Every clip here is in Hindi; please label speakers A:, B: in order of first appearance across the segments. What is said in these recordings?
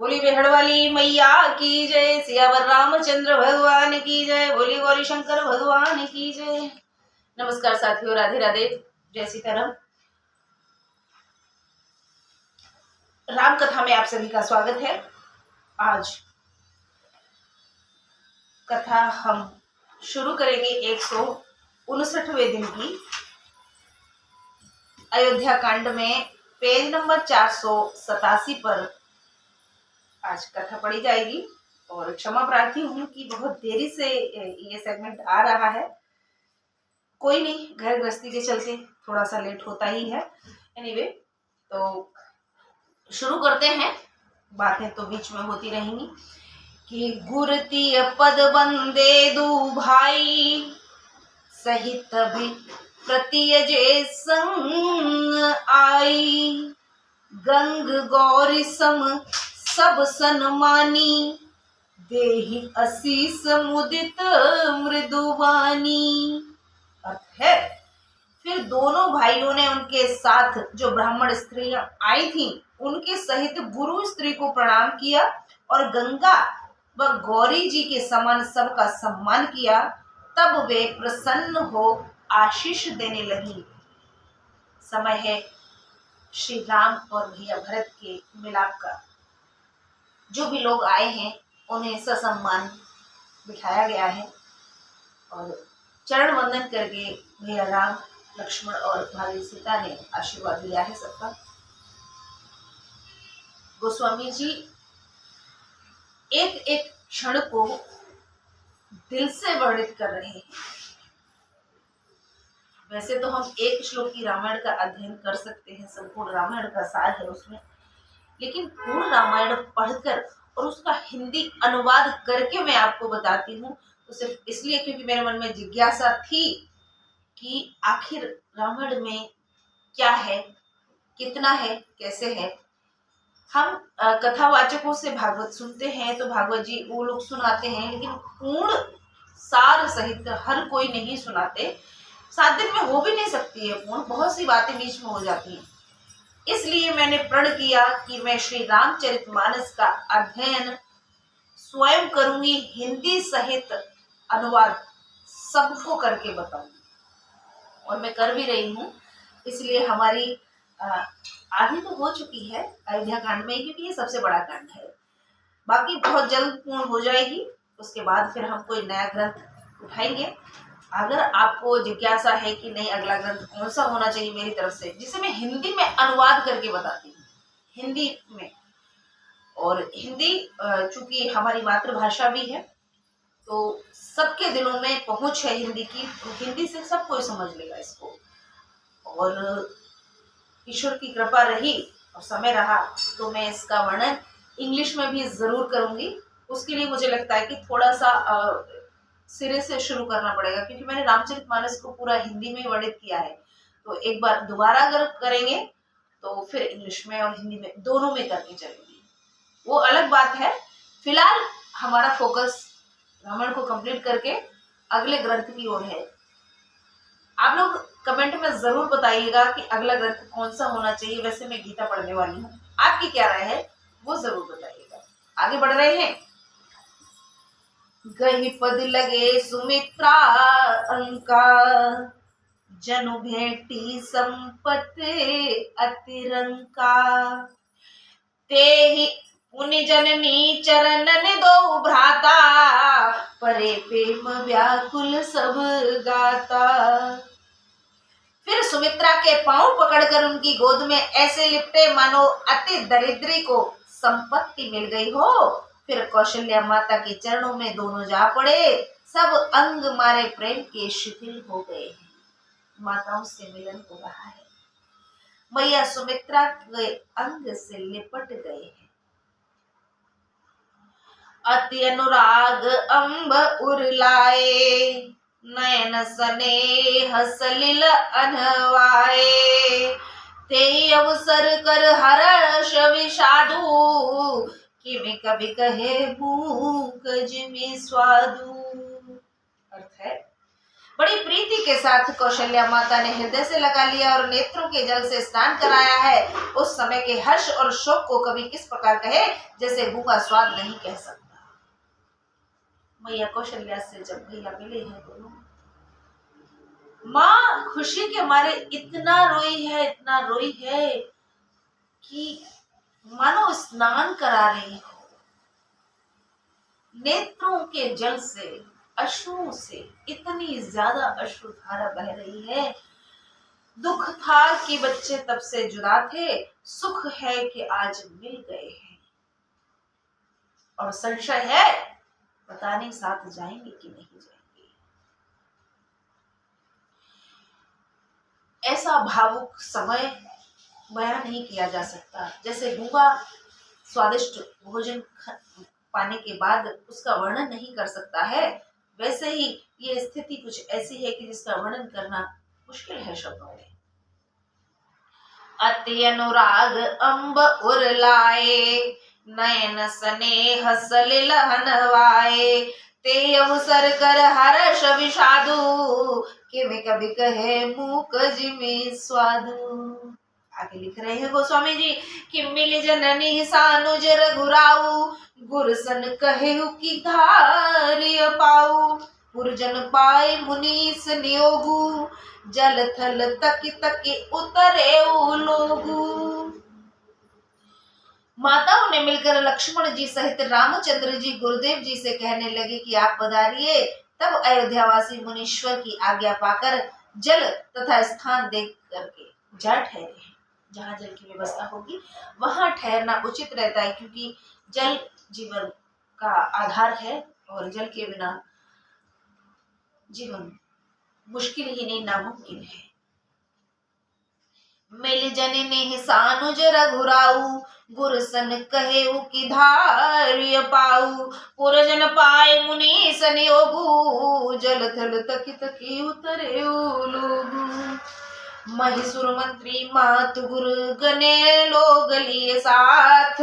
A: बोली बेहड़ वाली मैया की जय, सियावर रामचंद्र भगवान की जय, बोली गौरी शंकर भगवान की जय। नमस्कार साथियों, राधे राधे, जय सीताराम। राम कथा में आप सभी का स्वागत है। आज कथा हम शुरू करेंगे 159वें दिन की। अयोध्या कांड में पेज नंबर 487 पर आज कथा पढ़ी जाएगी और क्षमा प्रार्थी हूं कि बहुत देरी से ये सेगमेंट आ रहा है। कोई नहीं, घर गृहस्थी के चलते थोड़ा सा लेट होता ही है। एनीवे, तो शुरू करते हैं। बातें तो बीच में होती रहेंगी कि गुरती पद बंदे दू भाई, सहित भी प्रतियजे संग आई, गंग गौरी सम सब सन्मानी, देहि असीस मुदित मृदुवानी। अर्थ है, फिर दोनों भाइयों ने उनके साथ जो ब्राह्मण स्त्रियां आई थी उनके सहित गुरु स्त्री को प्रणाम किया और गंगा व गौरी जी के समान सबका सम्मान किया। तब वे प्रसन्न हो आशीष देने लगी। समय है श्री राम और भैया भरत के मिलाप का। जो भी लोग आए हैं उन्हें ससम्मान बिठाया गया है और चरण वंदन करके भैया राम, लक्ष्मण और भाभी सीता ने आशीर्वाद लिया है सबका। गोस्वामी जी एक एक क्षण को दिल से वर्णित कर रहे हैं। वैसे तो हम एक श्लोक की रामायण का अध्ययन कर सकते हैं, संपूर्ण रामायण का सार है उसमें, लेकिन पूर्ण रामायण पढ़कर और उसका हिंदी अनुवाद करके मैं आपको बताती हूँ तो सिर्फ इसलिए क्योंकि मेरे मन में जिज्ञासा थी कि आखिर रामायण में क्या है, कितना है, कैसे है। हम कथावाचकों से भागवत सुनते हैं तो भागवत जी वो लोग सुनाते हैं, लेकिन पूर्ण सार सहित हर कोई नहीं सुनाते। 7 दिन में हो भी नहीं सकती है पूर्ण, बहुत सी बातें बीच में हो जाती हैं। इसलिए मैंने प्रण किया कि मैं श्री रामचरितमानस का अध्ययन स्वयं करूंगी, हिंदी सहित अनुवाद सबको करके बताऊंगी और मैं कर भी रही हूँ। इसलिए हमारी आधी तो हो चुकी है अयोध्या कांड में, क्योंकि ये सबसे बड़ा कांड है। बाकी बहुत जल्द पूर्ण हो जाएगी। उसके बाद फिर हम कोई नया ग्रंथ उठाएंगे। अगर आपको जिज्ञासा है कि नहीं अगला ग्रंथ कौन सा होना चाहिए मेरी तरफ से, जिसे मैं हिंदी में अनुवाद करके बताती हूँ, हिंदी में। और हिंदी चूंकि हमारी मातृभाषा भी है तो सबके दिलों में पहुंच है हिंदी की, तो हिंदी से सब कोई समझ लेगा इसको। और ईश्वर की कृपा रही और समय रहा तो मैं इसका वर्णन इंग्लिश में भी जरूर करूंगी। उसके लिए मुझे लगता है कि थोड़ा सा सिरे से शुरू करना पड़ेगा, क्योंकि मैंने रामचरितमानस को पूरा हिंदी में वर्णित किया है। तो एक बार दोबारा अगर करेंगे तो फिर इंग्लिश में और हिंदी में दोनों में करके चलेंगे, वो अलग बात है। फिलहाल हमारा फोकस रामायण को कंप्लीट करके अगले ग्रंथ की ओर है। आप लोग कमेंट में जरूर बताइएगा कि अगला ग्रंथ कौन सा होना चाहिए। वैसे मैं गीता पढ़ने वाली हूँ, आपकी क्या राय है वो जरूर बताइएगा। आगे बढ़ रहे हैं। गही पद लगे सुमित्रा अंका, जनु भेटी संपत्ति अतिरंका, तेहि पुनि जननी चरणन दो भ्राता, परे प्रेम व्याकुल सब गाता। फिर सुमित्रा के पांव पकड़कर उनकी गोद में ऐसे लिपटे मानो अति दरिद्री को संपत्ति मिल गई हो। फिर कौशल्या माता के चरणों में दोनों जा पड़े। सब अंग मारे प्रेम के शिथिल हो गए हैं। माताओं से मिलन हो रहा है। मैया सुमित्रा के अंग से लिपट गए हैं। अति अनुराग अंब उरलाए, नयन स्नेह सलिल अनवाए, ते अवसर कर हर्ष विषादु, किमे कभी कहे भूख जिमि स्वादु। अर्थ है, बड़ी प्रीति के साथ कौशल्या माता ने हृदय से लगा लिया और नेत्रों के जल से स्नान कराया है। उस समय के हर्ष और शोक को कभी किस प्रकार कहे, जैसे गूंगा स्वाद नहीं कह सकता। मैया कौशल्या से जब भैया मिले हैं दोनों, माँ खुशी के मारे इतना रोई है कि मानो स्नान करा रही हो। नेत्रों के जल से, अश्रुओं से इतनी ज्यादा अश्रुधारा बह रही है। दुख था कि बच्चे तब से जुदा थे, सुख है कि आज मिल गए हैं, और संशय है पता नहीं साथ जाएंगे कि नहीं जाएंगे। ऐसा भावुक समय बयान नहीं किया जा सकता। जैसे गूंगा स्वादिष्ट भोजन पाने के बाद उसका वर्णन नहीं कर सकता है, वैसे ही ये स्थिति कुछ ऐसी है कि जिसका वर्णन करना मुश्किल है शब्दों में। अति अनुराग अंब उरलाए, नयन स्नेह सलिल हनवाए, ते अवसर कर हर्ष विषादु, कि मैं कभी कहे मूक जिमे स्वादु। आगे लिख रहे हैं गोस्वामी जी कि मिल जननी सानुज रघुराऊ, गुरसन कहेउ की धार्य पाऊ, पुरजन पाए मुनीस नियोगु, जल थल तक तक उतरे लोगु। माताओं ने मिलकर लक्ष्मण जी सहित रामचंद्र जी गुरुदेव जी से कहने लगे कि आप पधारिए। तब अयोध्यावासी मुनीश्वर की आज्ञा पाकर जल तथा स्थान देख करके जा ठहरे। जहाँ जल की व्यवस्था होगी वहां ठहरना उचित रहता है, क्योंकि जल जीवन का आधार है और जल के बिना जीवन मुश्किल ही नहीं नामुमकिन है। मिल जननी सानुज रघुराऊ, गुरसन कहेउ की धार्य पाऊ, पुरजन पाए मुनि संयोगु, जल थल तकी तकी उतरे लोगु। महिषुर मंत्री मातु गुरु गने लोग लिए साथ,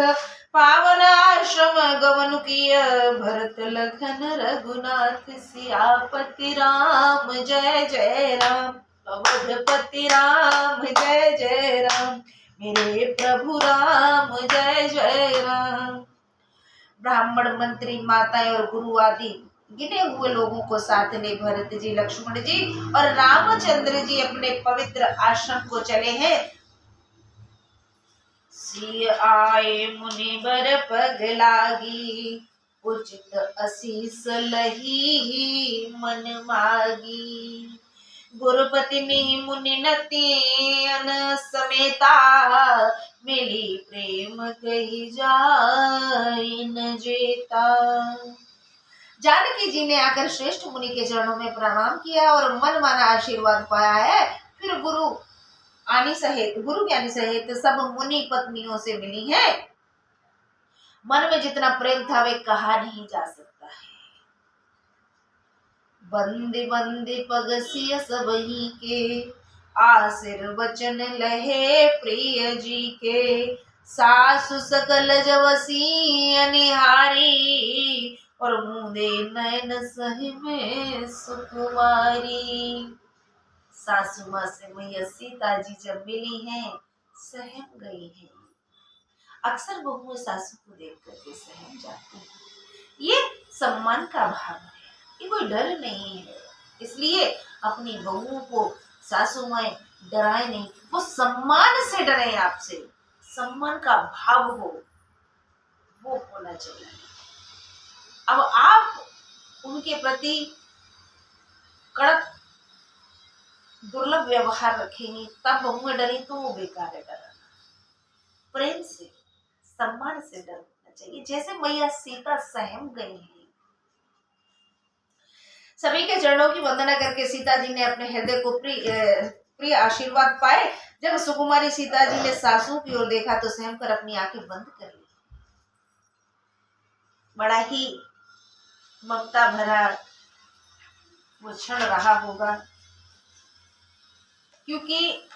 A: पावन आश्रम गवन किय, भरत लखन रघुनाथ, सियापति राम जय जय राम, अवधपति राम जय जय राम, मेरे प्रभु राम जय जय राम। ब्राह्मण मंत्री माताएं और गुरु आदि गिने हुए लोगों को साथ ले भरत जी, लक्ष्मण जी और रामचंद्र जी अपने पवित्र आश्रम को चले हैं। सिय आए मुनि बर पग लागी, उचित असीस लही मन मागी, गुरुपति मुनि नतियन समेता, मिली प्रेम कही जाय न जेता। जानकी जी ने आकर श्रेष्ठ मुनि के चरणों में प्रणाम किया और मन माना आशीर्वाद पाया है। फिर गुरु ज्ञानी सहित सब मुनि पत्नियों से मिली हैं। मन में जितना प्रेम था वे कहा नहीं जा सकता है। बंदी बंदी पगसिय सबही के, आशीर वचन लहे प्रिय जी के, सासु सकल जवसी अनिहारी, और मुदे नयन सही में सुकुमारी। सासु माँ से मैया सीता जी जब मिली हैं, सहम गई हैं। अक्सर बहुएं सासु को देख करके सहम जाती हैं। ये सम्मान का भाव है, ये कोई डर नहीं है। इसलिए अपनी बहुओं को सासु माएं डराए नहीं, वो सम्मान से डरे आपसे, सम्मान का भाव हो, वो होना चाहिए। अब आप उनके प्रति कड़क दुर्लभ व्यवहार रखेंगी, तब बहुएं डरी तो वो बेकार है डरना। प्रेम से, सम्मान से डरना चाहिए, जैसे मैया सीता सहम गई हैं। सभी के चरणों की वंदना करके सीता जी ने अपने हृदय को प्रिय आशीर्वाद पाए। जब सुकुमारी सीता जी ने सासू की ओर देखा तो सहम कर अपनी आंखें बंद कर ली। बड़ा ही ममता भरा वो क्षण रहा होगा, क्योंकि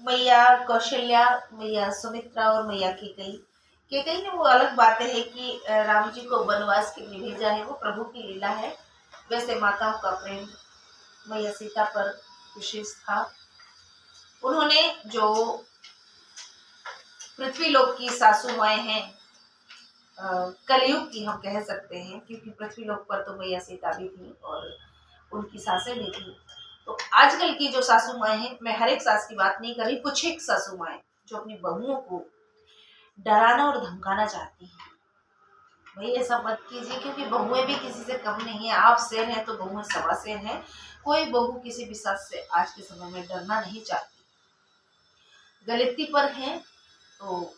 A: मैया कौशल्या, मैया सुमित्रा और मैया केकई ने वो अलग बातें है कि राम जी को वनवास के लिए भेजा है, वो प्रभु की लीला है। वैसे माताओं का प्रेम मैया सीता पर विशेष था। उन्होंने जो पृथ्वी लोक की सासू माएँ हैं, कलयुग की हम कह सकते हैं, क्योंकि पृथ्वी लोक पर तो मैया सीता भी थी और उनकी सासें भी थी। तो आजकल की जो सासू माएँ हैं, मैं हर एक सास की बात नहीं कर रही, कुछ एक सासू माएँ जो अपनी बहुओं को डराना और धमकाना चाहती हैं। भाई ऐसा मत कीजिए, क्योंकि बहुएं भी किसी से कम नहीं है। आप शेर हैं तो बहुएं सवा शेर हैं। कोई बहू किसी भी सास से आज के समय में डरना नहीं चाहती। गलती पर है तो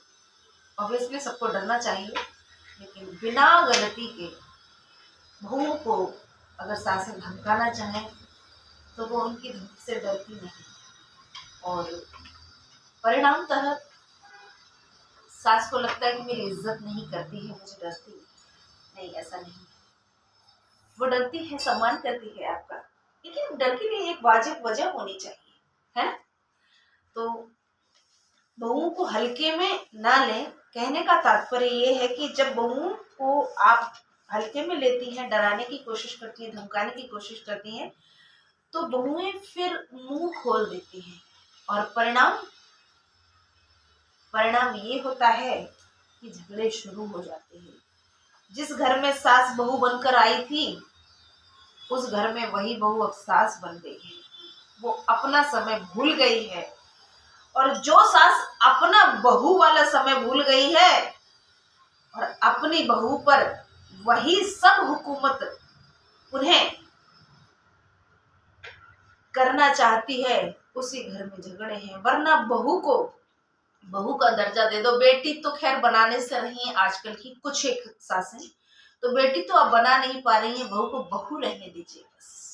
A: ऑब्वियसली सबको डरना चाहिए, लेकिन बिना गलती के बहुओं को अगर सासें धमकाना चाहें तो वो उनकी धमकी से डरती नहीं, और परिणामतः सास को लगता है कि मेरी इज्जत नहीं करती है, मुझे डरती नहीं। ऐसा नहीं, वो डरती है, सम्मान करती है आपका, लेकिन डर के लिए एक वाजिब वजह होनी चाहिए, है ना। तो बहुओं को हल्के में ना लें। कहने का तात्पर्य ये है कि जब बहुओं को आप हल्के में लेती हैं, डराने की कोशिश करती हैं, धमकाने की कोशिश करती हैं, तो बहुएं फिर मुंह खोल देती हैं, और परिणाम ये होता है कि झगड़े शुरू हो जाते हैं। जिस घर में सास बहू बनकर आई थी, उस घर में वही बहू अब सास बन गई है। वो अपना समय भूल गई है, और जो सास अपना बहू वाला समय भूल गई है और अपनी बहू पर वही सब हुकूमत उन्हें करना चाहती है, उसी घर में झगड़े हैं। वरना बहू का दर्जा दे दो। बेटी तो खैर बनाने से रही है आजकल की कुछ एक सासें, तो बेटी तो अब बना नहीं पा रही है, बहू को बहू रहने दीजिए बस।